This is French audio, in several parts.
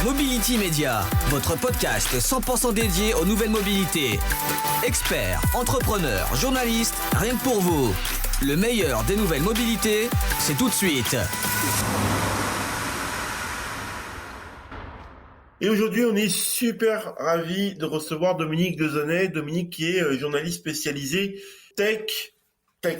Mobility Media, votre podcast 100% dédié aux nouvelles mobilités. Experts, entrepreneurs, journalistes, rien que pour vous. Le meilleur des nouvelles mobilités, c'est tout de suite. Et aujourd'hui, on est super ravis de recevoir Dominique Dezonnet. Dominique qui est journaliste spécialisé tech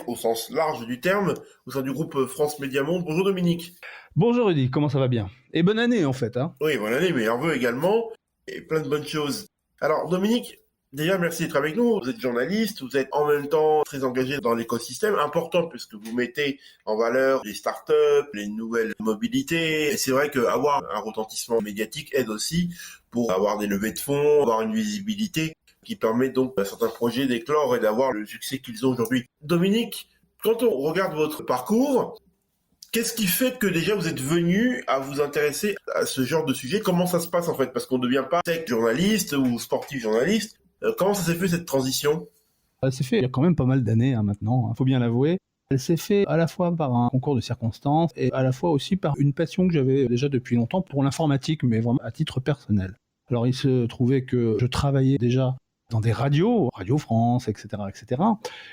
au sens large du terme, au sein du groupe France Média Monde. Bonjour Dominique. Bonjour Rudy, comment ça va bien? Et bonne année en fait. Oui, bonne année, meilleurs vœux également, et plein de bonnes choses. Alors Dominique, déjà merci d'être avec nous. Vous êtes journaliste, vous êtes en même temps très engagé dans l'écosystème, important puisque vous mettez en valeur les startups, les nouvelles mobilités. Et c'est vrai qu'avoir un retentissement médiatique aide aussi pour avoir des levées de fonds, avoir une visibilité qui permet donc à certains projets d'éclore et d'avoir le succès qu'ils ont aujourd'hui. Dominique, quand on regarde votre parcours, qu'est-ce qui fait que déjà vous êtes venu à vous intéresser à ce genre de sujet? Comment ça se passe en fait? Parce qu'on ne devient pas tech journaliste ou sportif journaliste. Comment ça s'est fait cette transition? Elle s'est fait il y a quand même pas mal d'années maintenant, faut bien l'avouer. Elle s'est fait à la fois par un concours de circonstances et à la fois aussi par une passion que j'avais déjà depuis longtemps pour l'informatique, mais vraiment à titre personnel. Alors il se trouvait que je travaillais déjà dans des radios, Radio France, etc., etc.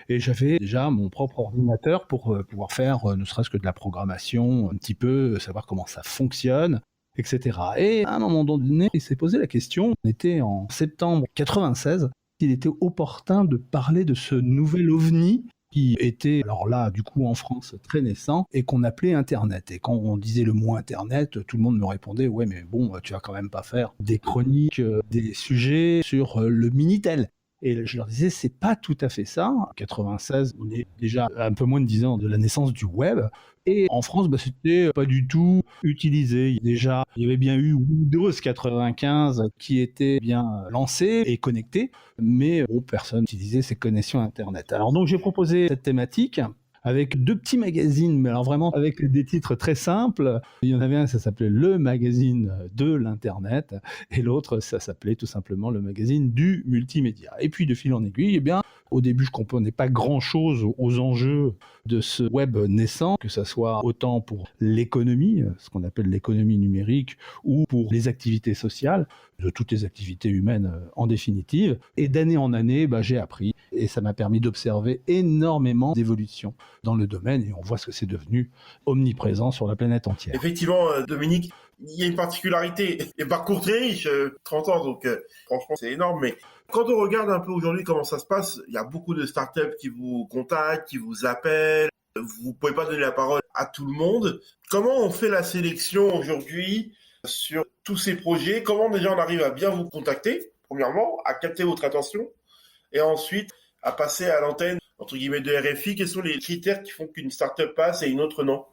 Et j'avais déjà mon propre ordinateur pour pouvoir faire ne serait-ce que de la programmation, un petit peu savoir comment ça fonctionne, etc. Et à un moment donné, il s'est posé la question, on était en septembre 96, il était opportun de parler de ce nouvel ovni qui était, alors là, du coup, en France, très naissant, et qu'on appelait Internet. Et quand on disait le mot Internet, tout le monde me répondait « Ouais, mais bon, tu vas quand même pas faire des chroniques, des sujets sur le Minitel ». Et je leur disais, c'est pas tout à fait ça. En 96, on est déjà un peu moins de 10 ans de la naissance du web. Et en France, c'était pas du tout utilisé. Déjà, il y avait bien eu Windows 95 qui était bien lancé et connecté, mais personne n'utilisait ces connexions Internet. Alors donc, j'ai proposé cette thématique avec deux petits magazines, mais alors vraiment avec des titres très simples. Il y en avait un, ça s'appelait Le Magazine de l'Internet, et l'autre, ça s'appelait tout simplement Le Magazine du Multimédia. Et puis de fil en aiguille, au début, je ne comprenais pas grand-chose aux enjeux de ce web naissant, que ce soit autant pour l'économie, ce qu'on appelle l'économie numérique, ou pour les activités sociales, de toutes les activités humaines en définitive. Et d'année en année, j'ai appris, et ça m'a permis d'observer énormément d'évolutions dans le domaine, et on voit ce que c'est devenu omniprésent sur la planète entière. Effectivement, Dominique, il y a une particularité, et parcours très riche, 30 ans, donc franchement c'est énorme, mais quand on regarde un peu aujourd'hui comment ça se passe, il y a beaucoup de startups qui vous contactent, qui vous appellent, vous pouvez pas donner la parole à tout le monde. Comment on fait la sélection aujourd'hui sur tous ces projets? Comment déjà on arrive à bien vous contacter, premièrement, à capter votre attention, et ensuite à passer à l'antenne, entre guillemets, de RFI? Quels sont les critères qui font qu'une startup passe et une autre non?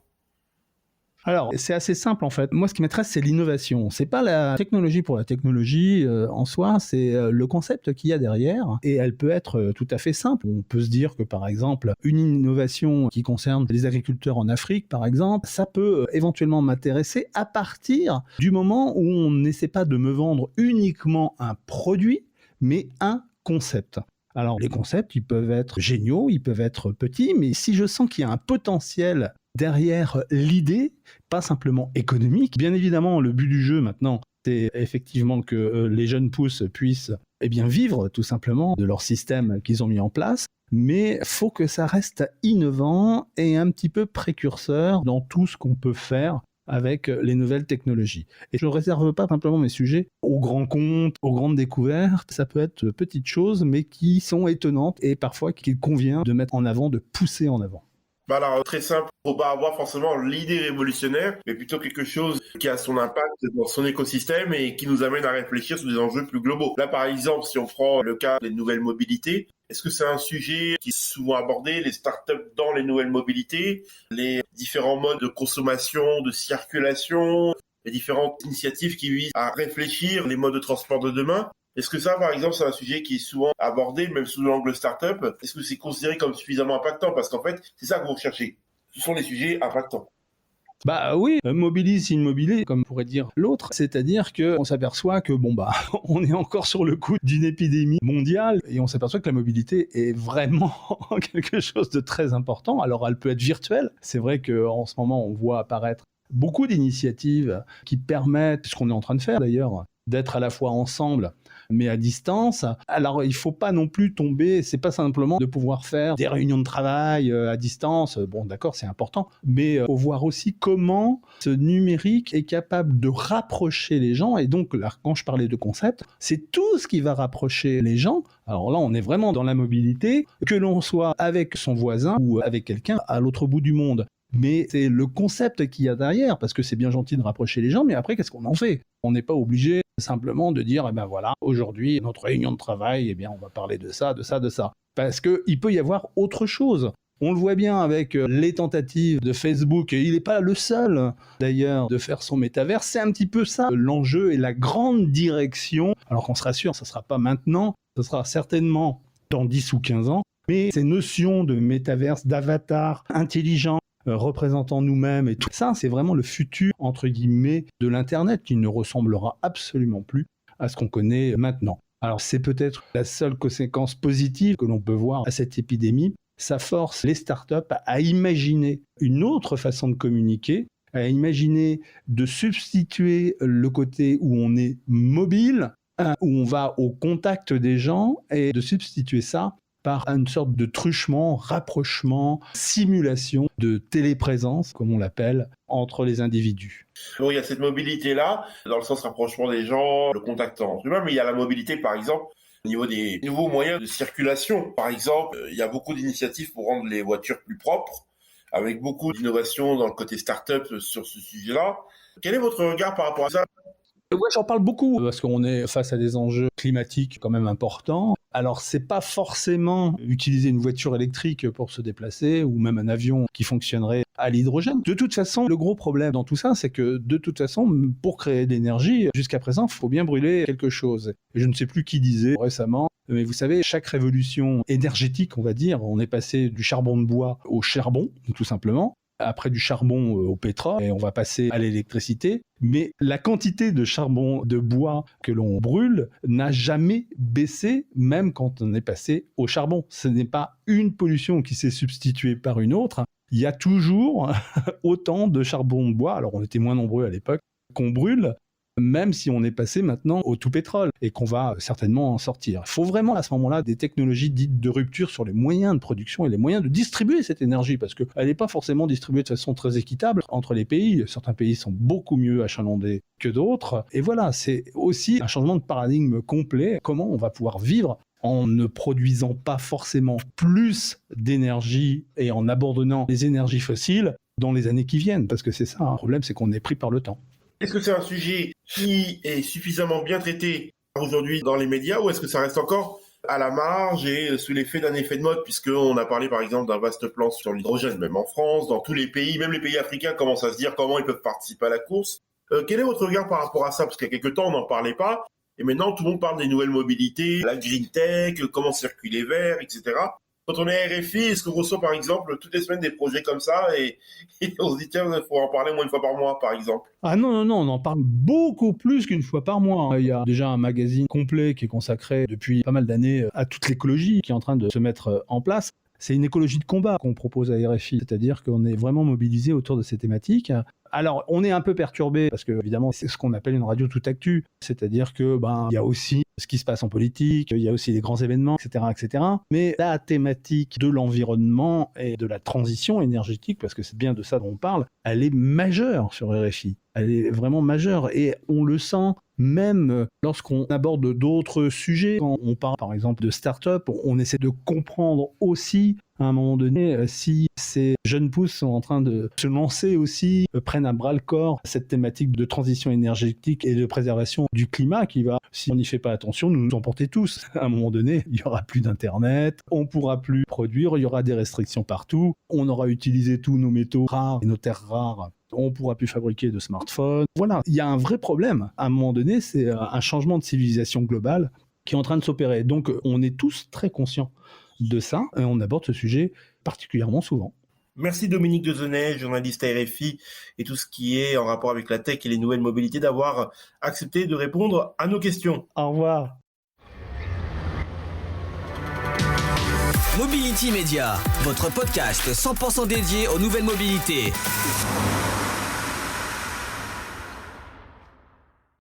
Alors, c'est assez simple en fait. Moi, ce qui m'intéresse, c'est l'innovation. C'est pas la technologie pour la technologie en soi, c'est le concept qu'il y a derrière. Et elle peut être tout à fait simple. On peut se dire que, par exemple, une innovation qui concerne les agriculteurs en Afrique, par exemple, ça peut éventuellement m'intéresser à partir du moment où on n'essaie pas de me vendre uniquement un produit, mais un concept. Alors, les concepts, ils peuvent être géniaux, ils peuvent être petits, mais si je sens qu'il y a un potentiel derrière l'idée, pas simplement économique. Bien évidemment, le but du jeu maintenant, c'est effectivement que les jeunes pousses puissent vivre tout simplement de leur système qu'ils ont mis en place, mais il faut que ça reste innovant et un petit peu précurseur dans tout ce qu'on peut faire avec les nouvelles technologies. Et je ne réserve pas simplement mes sujets aux grands comptes, aux grandes découvertes. Ça peut être petites choses, mais qui sont étonnantes et parfois qu'il convient de mettre en avant, de pousser en avant. Alors, très simple, faut pas avoir forcément l'idée révolutionnaire, mais plutôt quelque chose qui a son impact dans son écosystème et qui nous amène à réfléchir sur des enjeux plus globaux. Là, par exemple, si on prend le cas des nouvelles mobilités, est-ce que c'est un sujet qui est souvent abordé, les startups dans les nouvelles mobilités, les différents modes de consommation, de circulation, les différentes initiatives qui visent à réfléchir les modes de transport de demain? Est-ce que ça, par exemple, c'est un sujet qui est souvent abordé, même sous l'angle startup? Est-ce que c'est considéré comme suffisamment impactant? Parce qu'en fait, c'est ça que vous recherchez. Ce sont les sujets impactants. Oui, mobilise immobilier, comme pourrait dire l'autre, c'est-à-dire qu'on s'aperçoit que on est encore sur le coup d'une épidémie mondiale et on s'aperçoit que la mobilité est vraiment quelque chose de très important. Alors elle peut être virtuelle, c'est vrai qu'en ce moment on voit apparaître beaucoup d'initiatives qui permettent, ce qu'on est en train de faire d'ailleurs, d'être à la fois ensemble mais à distance. Alors, il ne faut pas non plus tomber, c'est pas simplement de pouvoir faire des réunions de travail à distance. Bon, d'accord, c'est important, mais il faut voir aussi comment ce numérique est capable de rapprocher les gens. Et donc, là, quand je parlais de concept, c'est tout ce qui va rapprocher les gens. Alors là, on est vraiment dans la mobilité, que l'on soit avec son voisin ou avec quelqu'un à l'autre bout du monde. Mais c'est le concept qu'il y a derrière, parce que c'est bien gentil de rapprocher les gens, mais après, qu'est-ce qu'on en fait ? On n'est pas obligé simplement de dire, voilà, aujourd'hui, notre réunion de travail, on va parler de ça, de ça, de ça. Parce qu'il peut y avoir autre chose. On le voit bien avec les tentatives de Facebook, et il n'est pas le seul, d'ailleurs, de faire son métavers. C'est un petit peu ça, l'enjeu et la grande direction. Alors qu'on se rassure, ça ne sera pas maintenant, ce sera certainement dans 10 ou 15 ans, mais ces notions de métaverse, d'avatar intelligent, représentant nous-mêmes et tout ça, c'est vraiment le futur, entre guillemets, de l'Internet qui ne ressemblera absolument plus à ce qu'on connaît maintenant. Alors c'est peut-être la seule conséquence positive que l'on peut voir à cette épidémie. Ça force les startups à imaginer une autre façon de communiquer, à imaginer de substituer le côté où on est mobile, où on va au contact des gens, et de substituer ça par une sorte de truchement, rapprochement, simulation de téléprésence, comme on l'appelle, entre les individus. Bon, il y a cette mobilité-là, dans le sens rapprochement des gens, le contact entre humains, mais il y a la mobilité, par exemple, au niveau des nouveaux moyens de circulation. Par exemple, il y a beaucoup d'initiatives pour rendre les voitures plus propres, avec beaucoup d'innovations dans le côté start-up sur ce sujet-là. Quel est votre regard par rapport à ça ? Ouais, j'en parle beaucoup parce qu'on est face à des enjeux climatiques quand même importants. Alors, c'est pas forcément utiliser une voiture électrique pour se déplacer ou même un avion qui fonctionnerait à l'hydrogène. De toute façon, le gros problème dans tout ça, c'est que de toute façon, pour créer de l'énergie, jusqu'à présent, il faut bien brûler quelque chose. Et je ne sais plus qui disait récemment, mais vous savez, chaque révolution énergétique, on va dire, on est passé du charbon de bois au charbon, tout simplement. Après du charbon au pétrole, et on va passer à l'électricité. Mais la quantité de charbon de bois que l'on brûle n'a jamais baissé, même quand on est passé au charbon. Ce n'est pas une pollution qui s'est substituée par une autre. Il y a toujours autant de charbon de bois, alors on était moins nombreux à l'époque, qu'on brûle, même si on est passé maintenant au tout pétrole et qu'on va certainement en sortir. Il faut vraiment à ce moment-là des technologies dites de rupture sur les moyens de production et les moyens de distribuer cette énergie, parce qu'elle n'est pas forcément distribuée de façon très équitable entre les pays. Certains pays sont beaucoup mieux achalandés que d'autres. Et voilà, c'est aussi un changement de paradigme complet. Comment on va pouvoir vivre en ne produisant pas forcément plus d'énergie et en abandonnant les énergies fossiles dans les années qui viennent, parce que c'est ça, le problème, c'est qu'on est pris par le temps. Est-ce que c'est un sujet qui est suffisamment bien traité aujourd'hui dans les médias, ou est-ce que ça reste encore à la marge et sous l'effet d'un effet de mode, puisqu'on a parlé par exemple d'un vaste plan sur l'hydrogène, même en France, dans tous les pays, même les pays africains commencent à se dire comment ils peuvent participer à la course. Quel est votre regard par rapport à ça ? Parce qu'il y a quelques temps, on n'en parlait pas, et maintenant tout le monde parle des nouvelles mobilités, la green tech, comment circuler vert, etc. Quand on est à RFI, est-ce qu'on reçoit par exemple toutes les semaines des projets comme ça et on se dit tiens, il faut en parler au moins une fois par mois par exemple ? Ah non, on en parle beaucoup plus qu'une fois par mois. Il y a déjà un magazine complet qui est consacré depuis pas mal d'années à toute l'écologie qui est en train de se mettre en place. C'est une écologie de combat qu'on propose à RFI, c'est-à-dire qu'on est vraiment mobilisé autour de ces thématiques. Alors, on est un peu perturbé parce que, évidemment, c'est ce qu'on appelle une radio tout actu, c'est-à-dire que, il y a aussi ce qui se passe en politique, il y a aussi les grands événements, etc., etc. Mais la thématique de l'environnement et de la transition énergétique, parce que c'est bien de ça dont on parle, elle est majeure sur RFI. Elle est vraiment majeure et on le sent même lorsqu'on aborde d'autres sujets. Quand on parle par exemple de start-up, on essaie de comprendre aussi à un moment donné si ces jeunes pousses sont en train de se lancer aussi, prennent à bras le corps cette thématique de transition énergétique et de préservation du climat qui va, si on n'y fait pas attention, nous emporter tous. À un moment donné, il n'y aura plus d'internet, on ne pourra plus produire, il y aura des restrictions partout, on aura utilisé tous nos métaux rares et nos terres rares. On ne pourra plus fabriquer de smartphones. Voilà, il y a un vrai problème. À un moment donné, c'est un changement de civilisation globale qui est en train de s'opérer. Donc, on est tous très conscients de ça et on aborde ce sujet particulièrement souvent. Merci Dominique Dezenay, journaliste à RFI et tout ce qui est en rapport avec la tech et les nouvelles mobilités, d'avoir accepté de répondre à nos questions. Au revoir. Mobility Media, votre podcast 100% dédié aux nouvelles mobilités.